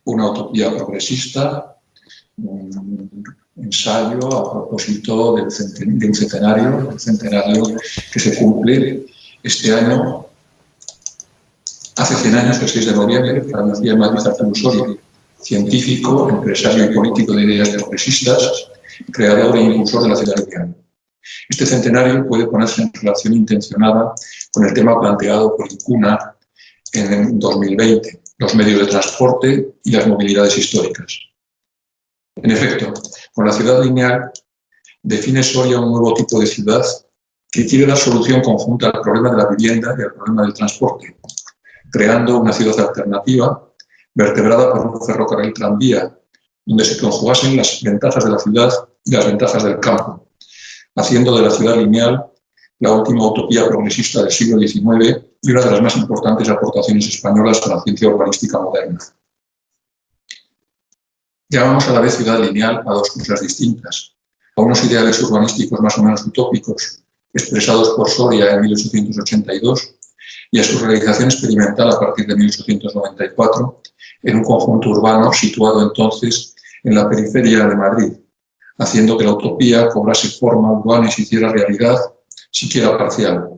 una utopía progresista, un ensayo a propósito de un centenario, el centenario que se cumple este año. Hace 100 años, el 6 de noviembre, fallecía en Madrid Arturo Soria, científico, empresario y político de ideas progresistas, creador e impulsor de la ciudad lineal. Este centenario puede ponerse en relación intencionada con el tema planteado por Incuna en 2020, los medios de transporte y las movilidades históricas. En efecto, con la ciudad lineal define Soria un nuevo tipo de ciudad que quiere dar solución conjunta al problema de la vivienda y al problema del transporte, creando una ciudad alternativa vertebrada por un ferrocarril tranvía, donde se conjugasen las ventajas de la ciudad y las ventajas del campo, haciendo de la ciudad lineal la última utopía progresista del siglo XIX y una de las más importantes aportaciones españolas a la ciencia urbanística moderna. Llamamos a la vez ciudad lineal a dos cosas distintas, a unos ideales urbanísticos más o menos utópicos, expresados por Soria en 1882, y a su realización experimental a partir de 1894 en un conjunto urbano situado entonces en la periferia de Madrid, haciendo que la utopía cobrase forma urbana y se hiciera realidad, siquiera parcial.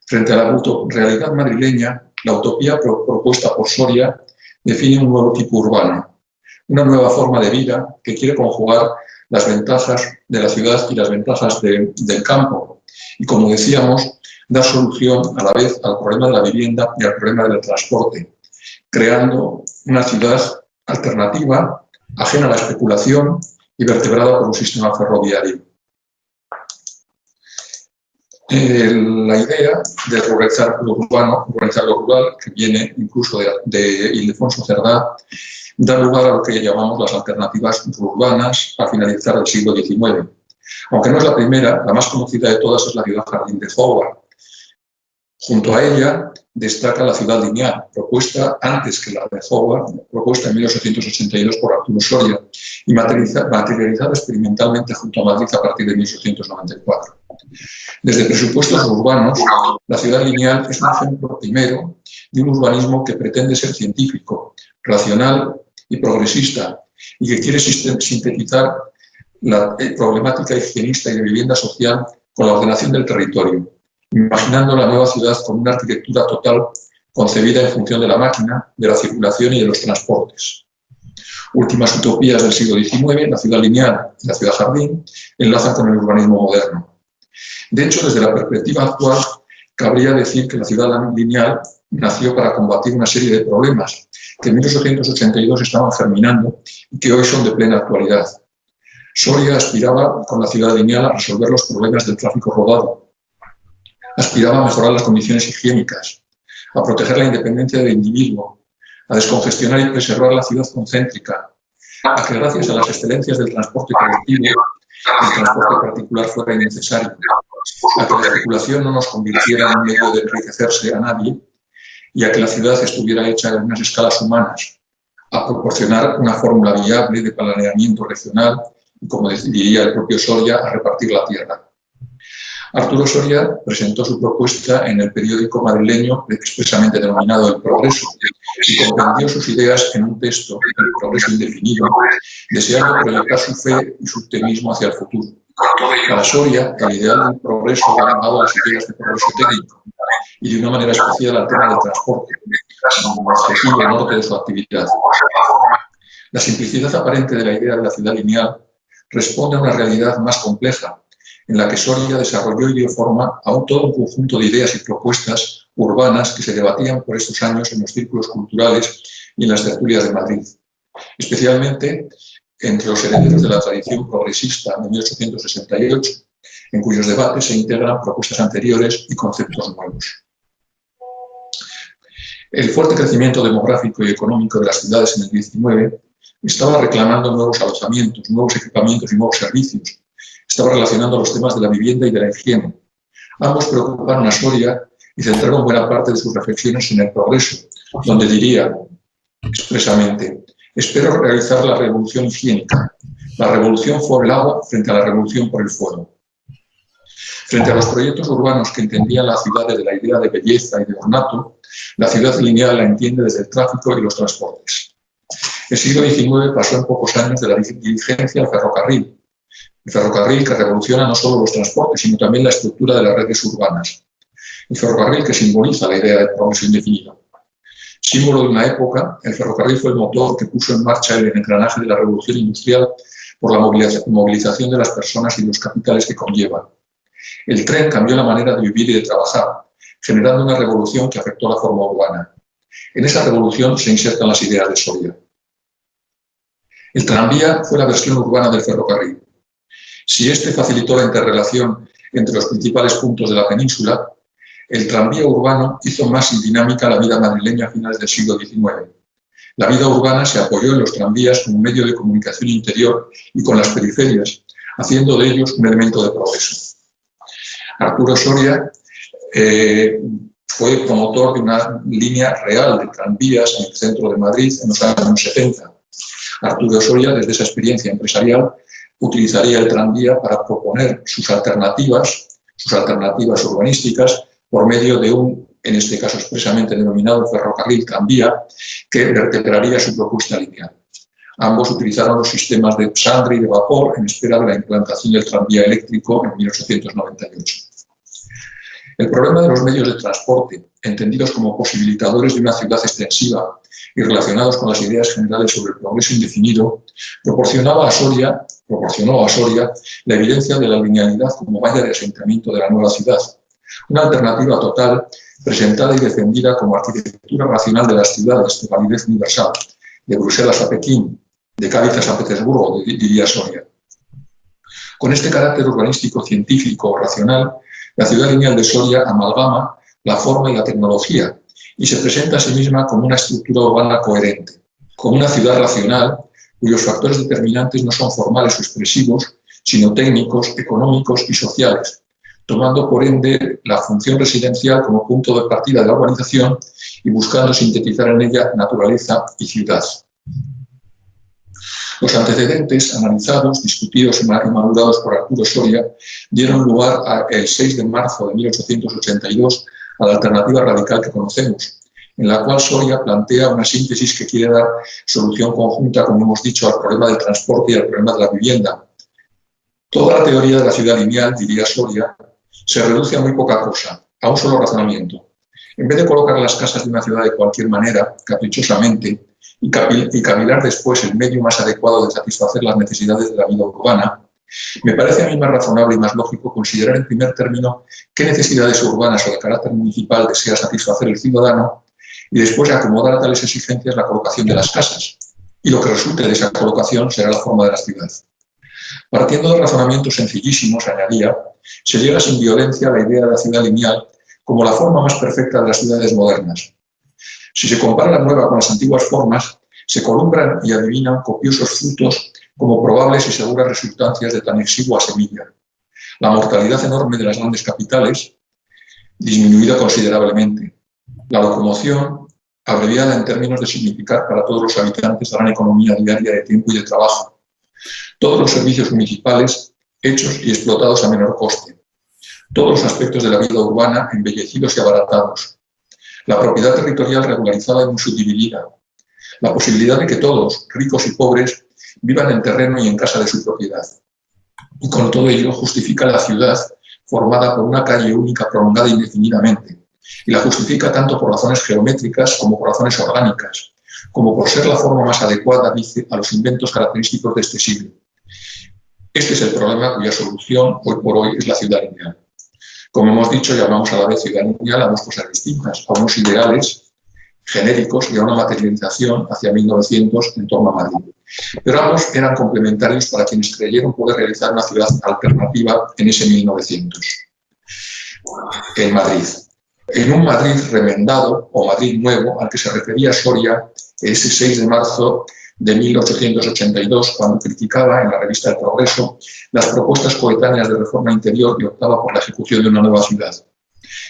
Frente a la realidad madrileña, la utopía propuesta por Soria define un nuevo tipo urbano, una nueva forma de vida que quiere conjugar las ventajas de la ciudad y las ventajas del campo, y como decíamos, dar solución a la vez al problema de la vivienda y al problema del transporte, creando una ciudad alternativa, ajena a la especulación y vertebrada por un sistema ferroviario. La idea de ruralizar lo urbano, ruralizar lo rural, que viene incluso de Ildefonso Cerdá, da lugar a lo que llamamos las alternativas urbanas a finalizar el siglo XIX. Aunque no es la primera, la más conocida de todas es la ciudad Jardín de Howard. Junto a ella destaca la ciudad lineal, propuesta antes que la de Howard, propuesta en 1882 por Arturo Soria y materializada experimentalmente junto a Madrid a partir de 1894. Desde presupuestos urbanos, la ciudad lineal es un ejemplo primero de un urbanismo que pretende ser científico, racional y progresista y que quiere sintetizar la problemática higienista y de vivienda social con la ordenación del territorio, imaginando la nueva ciudad con una arquitectura total concebida en función de la máquina, de la circulación y de los transportes. Últimas utopías del siglo XIX, la ciudad lineal y la ciudad jardín, enlazan con el urbanismo moderno. De hecho, desde la perspectiva actual, cabría decir que la ciudad lineal nació para combatir una serie de problemas que en 1882 estaban germinando y que hoy son de plena actualidad. Soria aspiraba con la ciudad lineal a resolver los problemas del tráfico rodado, aspiraba a mejorar las condiciones higiénicas, a proteger la independencia del individuo, a descongestionar y preservar la ciudad concéntrica, a que gracias a las excelencias del transporte colectivo, el transporte particular fuera innecesario, a que la circulación no nos convirtiera en un medio de enriquecerse a nadie y a que la ciudad estuviera hecha en unas escalas humanas, a proporcionar una fórmula viable de planeamiento regional y, como diría el propio Soria, a repartir la tierra. Arturo Soria presentó su propuesta en el periódico madrileño expresamente denominado El Progreso y comprendió sus ideas en un texto, El Progreso Indefinido, deseando proyectar su fe y su optimismo hacia el futuro. Para Soria, el ideal del progreso va ligado a las ideas de progreso técnico y de una manera especial al tema del transporte, como objetivo norte de su actividad. La simplicidad aparente de la idea de la ciudad lineal responde a una realidad más compleja, en la que Soria desarrolló y dio forma a todo un conjunto de ideas y propuestas urbanas que se debatían por estos años en los círculos culturales y en las tertulias de Madrid, especialmente entre los herederos de la tradición progresista de 1868, en cuyos debates se integran propuestas anteriores y conceptos nuevos. El fuerte crecimiento demográfico y económico de las ciudades en el XIX estaba reclamando nuevos alojamientos, nuevos equipamientos y nuevos servicios. Estaba relacionando los temas de la vivienda y de la higiene. Ambos preocuparon a Soria y centraron buena parte de sus reflexiones en el progreso, donde diría expresamente: espero realizar la revolución higiénica, la revolución por el agua frente a la revolución por el fuego. Frente a los proyectos urbanos que entendían la ciudad desde la idea de belleza y de ornato, la ciudad lineal la entiende desde el tráfico y los transportes. El siglo XIX pasó en pocos años de la diligencia al ferrocarril. El ferrocarril que revoluciona no solo los transportes, sino también la estructura de las redes urbanas. El ferrocarril que simboliza la idea de progreso indefinido. Símbolo de una época, el ferrocarril fue el motor que puso en marcha el engranaje de la revolución industrial por la movilización de las personas y los capitales que conlleva. El tren cambió la manera de vivir y de trabajar, generando una revolución que afectó la forma urbana. En esa revolución se insertan las ideas de Soria. El tranvía fue la versión urbana del ferrocarril. Si este facilitó la interrelación entre los principales puntos de la península, el tranvía urbano hizo más dinámica la vida madrileña a finales del siglo XIX. La vida urbana se apoyó en los tranvías como medio de comunicación interior y con las periferias, haciendo de ellos un elemento de progreso. Arturo Soria fue promotor de una línea real de tranvías en el centro de Madrid en los años 70. Arturo Soria, desde esa experiencia empresarial, utilizaría el tranvía para proponer sus alternativas urbanísticas por medio de un, en este caso expresamente denominado ferrocarril tranvía, que vertebraría su propuesta lineal. Ambos utilizaron los sistemas de sangre y de vapor en espera de la implantación del tranvía eléctrico en 1898. El problema de los medios de transporte, entendidos como posibilitadores de una ciudad extensiva y relacionados con las ideas generales sobre el progreso indefinido, proporcionó a Soria la evidencia de la linealidad como valla de asentamiento de la nueva ciudad, una alternativa total presentada y defendida como arquitectura racional de las ciudades de validez universal, de Bruselas a Pekín, de Cádiz a San Petersburgo, diría Soria. Con este carácter urbanístico, científico, racional, la ciudad lineal de Soria amalgama la forma y la tecnología y se presenta a sí misma como una estructura urbana coherente, como una ciudad racional cuyos factores determinantes no son formales o expresivos, sino técnicos, económicos y sociales, tomando por ende la función residencial como punto de partida de la urbanización y buscando sintetizar en ella naturaleza y ciudad. Los antecedentes analizados, discutidos y madurados por Arturo Soria dieron lugar el 6 de marzo de 1882 a la alternativa radical que conocemos, en la cual Soria plantea una síntesis que quiere dar solución conjunta, como hemos dicho, al problema del transporte y al problema de la vivienda. Toda la teoría de la ciudad lineal, diría Soria, se reduce a muy poca cosa, a un solo razonamiento. En vez de colocar las casas de una ciudad de cualquier manera, caprichosamente, y cavilar después el medio más adecuado de satisfacer las necesidades de la vida urbana, me parece a mí más razonable y más lógico considerar en primer término qué necesidades urbanas o de carácter municipal desea satisfacer el ciudadano y después acomodar a tales exigencias la colocación de las casas. Y lo que resulte de esa colocación será la forma de la ciudad. Partiendo de razonamientos sencillísimos, añadía, se llega sin violencia a la idea de la ciudad lineal como la forma más perfecta de las ciudades modernas. Si se compara la nueva con las antiguas formas, se columbran y adivinan copiosos frutos como probables y seguras resultancias de tan exigua semilla. La mortalidad enorme de las grandes capitales, disminuida considerablemente. La locomoción, abreviada en términos de significar para todos los habitantes la gran economía diaria de tiempo y de trabajo. Todos los servicios municipales hechos y explotados a menor coste. Todos los aspectos de la vida urbana embellecidos y abaratados. La propiedad territorial regularizada y muy subdividida. La posibilidad de que todos, ricos y pobres, vivan en terreno y en casa de su propiedad. Y con todo ello justifica la ciudad formada por una calle única prolongada indefinidamente. Y la justifica tanto por razones geométricas como por razones orgánicas, como por ser la forma más adecuada, dice, a los inventos característicos de este siglo. Este es el problema cuya solución, hoy por hoy, es la ciudad lineal. Como hemos dicho, llamamos a la vez ciudad lineal a dos cosas distintas, a unos ideales genéricos y a una materialización hacia 1900 en torno a Madrid. Pero ambos eran complementarios para quienes creyeron poder realizar una ciudad alternativa en ese 1900, en Madrid. En un Madrid remendado, o Madrid nuevo, al que se refería Soria ese 6 de marzo de 1882, cuando criticaba en la revista El Progreso las propuestas coetáneas de reforma interior y optaba por la ejecución de una nueva ciudad.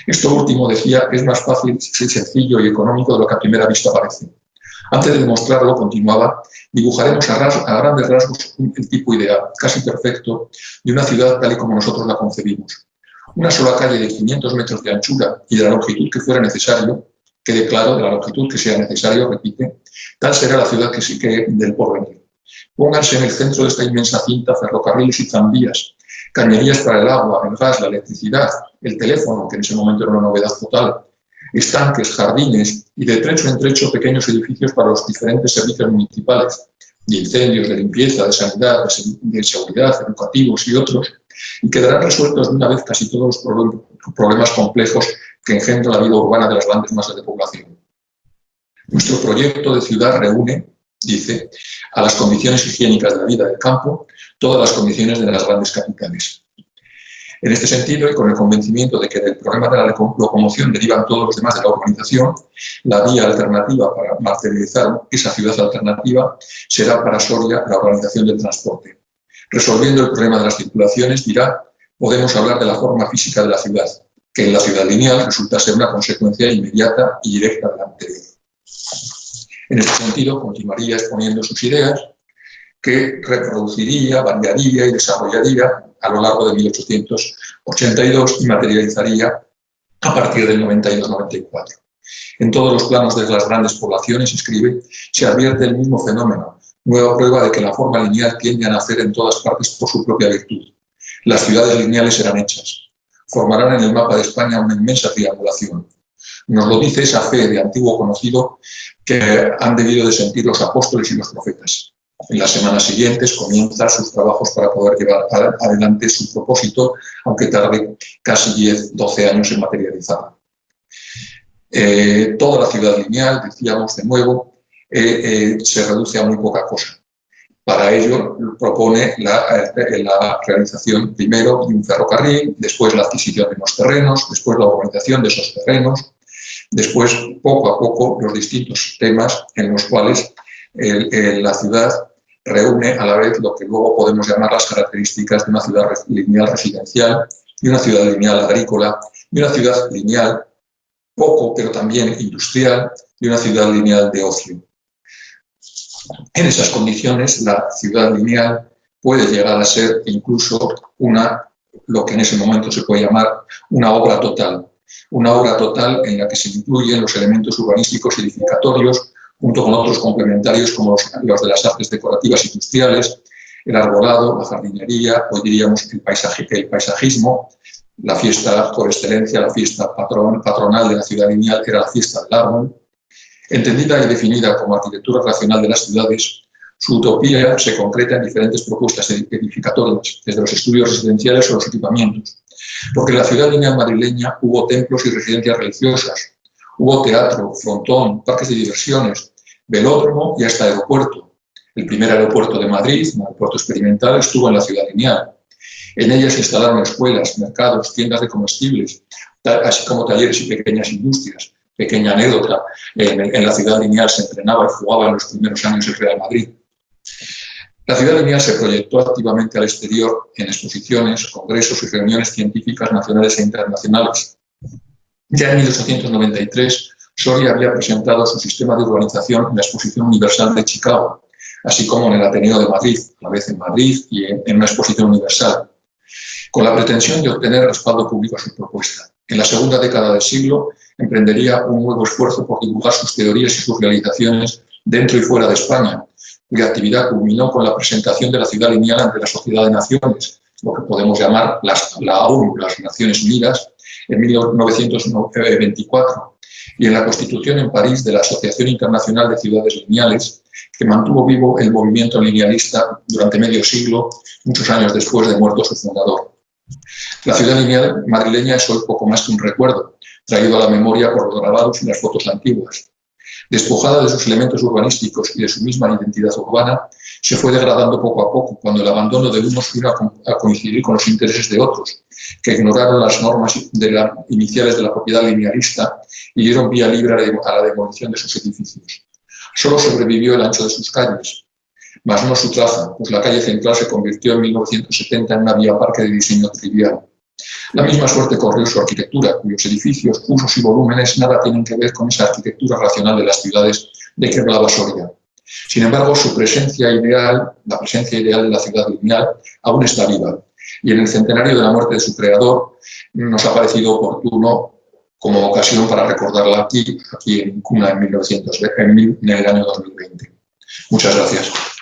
Esto último, decía, es más fácil, sencillo y económico de lo que a primera vista parece. Antes de demostrarlo, continuaba, dibujaremos a grandes rasgos el tipo ideal, casi perfecto, de una ciudad tal y como nosotros la concebimos. Una sola calle de 500 metros de anchura y de la longitud que fuera necesario, quede claro de la longitud que sea necesario, repite, tal será la ciudad que del porvenir. Pónganse en el centro de esta inmensa cinta ferrocarriles y tranvías, cañerías para el agua, el gas, la electricidad, el teléfono, que en ese momento era una novedad total, estanques, jardines y de trecho en trecho pequeños edificios para los diferentes servicios municipales, de incendios, de limpieza, de sanidad, de seguridad, educativos y otros, y quedarán resueltos de una vez casi todos los problemas complejos que engendra la vida urbana de las grandes masas de población. Nuestro proyecto de ciudad reúne, dice, a las condiciones higiénicas de la vida del campo, todas las condiciones de las grandes capitales. En este sentido, y con el convencimiento de que del problema de la locomoción derivan todos los demás de la urbanización, la vía alternativa para materializar esa ciudad alternativa será para Soria la organización del transporte. Resolviendo el problema de las circulaciones, dirá, podemos hablar de la forma física de la ciudad, que en la ciudad lineal resulta ser una consecuencia inmediata y directa de la anterior. En este sentido, continuaría exponiendo sus ideas, que reproduciría, variaría y desarrollaría a lo largo de 1882 y materializaría a partir del 92-94. En todos los planos de las grandes poblaciones, escribe, se advierte el mismo fenómeno, nueva prueba de que la forma lineal tiende a nacer en todas partes por su propia virtud. Las ciudades lineales serán hechas. Formarán en el mapa de España una inmensa triangulación. Nos lo dice esa fe de antiguo conocido que han debido de sentir los apóstoles y los profetas. En las semanas siguientes comienza sus trabajos para poder llevar adelante su propósito, aunque tarde casi 10-12 años en materializarlo. Toda la ciudad lineal, decíamos de nuevo, se reduce a muy poca cosa. Para ello propone la realización primero de un ferrocarril, después la adquisición de unos terrenos, después la urbanización de esos terrenos, después poco a poco los distintos temas en los cuales la ciudad reúne a la vez lo que luego podemos llamar las características de una ciudad lineal residencial, de una ciudad lineal agrícola, de una ciudad lineal poco, pero también industrial, de una ciudad lineal de ocio. En esas condiciones, la ciudad lineal puede llegar a ser incluso lo que en ese momento se puede llamar una obra total en la que se incluyen los elementos urbanísticos edificatorios, junto con otros complementarios como los de las artes decorativas industriales, el arbolado, la jardinería, hoy diríamos el paisajismo, la fiesta por excelencia, la fiesta patronal de la ciudad lineal era la fiesta del árbol. Entendida y definida como arquitectura racional de las ciudades, su utopía se concreta en diferentes propuestas edificatorias, desde los estudios residenciales a los equipamientos. Porque en la ciudad lineal madrileña hubo templos y residencias religiosas, hubo teatro, frontón, parques de diversiones, velódromo y hasta aeropuerto. El primer aeropuerto de Madrid, un aeropuerto experimental, estuvo en la ciudad lineal. En ella se instalaron escuelas, mercados, tiendas de comestibles, así como talleres y pequeñas industrias. Pequeña anécdota, en la ciudad lineal se entrenaba y jugaba en los primeros años el Real Madrid. La ciudad lineal se proyectó activamente al exterior en exposiciones, congresos y reuniones científicas nacionales e internacionales. Ya en 1893, Soria había presentado su sistema de urbanización en la Exposición Universal de Chicago, así como en el Ateneo de Madrid, a la vez en Madrid y en una exposición universal, con la pretensión de obtener respaldo público a su propuesta. En la segunda década del siglo emprendería un nuevo esfuerzo por divulgar sus teorías y sus realizaciones dentro y fuera de España, cuya actividad culminó con la presentación de la ciudad lineal ante la Sociedad de Naciones, lo que podemos llamar la ONU, las Naciones Unidas, en 1924, y en la constitución en París de la Asociación Internacional de Ciudades Lineales, que mantuvo vivo el movimiento linealista durante medio siglo, muchos años después de muerto su fundador. La ciudad lineal madrileña es hoy poco más que un recuerdo, traído a la memoria por los grabados y las fotos antiguas. Despojada de sus elementos urbanísticos y de su misma identidad urbana, se fue degradando poco a poco cuando el abandono de unos vino a coincidir con los intereses de otros, que ignoraron las normas iniciales de la propiedad linealista y dieron vía libre a la demolición de sus edificios. Solo sobrevivió el ancho de sus calles, mas no su traza, pues la calle central se convirtió en 1970 en una vía parque de diseño trivial. La misma suerte corrió su arquitectura, cuyos edificios, usos y volúmenes nada tienen que ver con esa arquitectura racional de las ciudades de que hablaba Soria. Sin embargo, su presencia ideal, la presencia ideal de la ciudad lineal, aún está viva. Y en el centenario de la muerte de su creador nos ha parecido oportuno como ocasión para recordarla aquí en Cuna en el año 2020. Muchas gracias.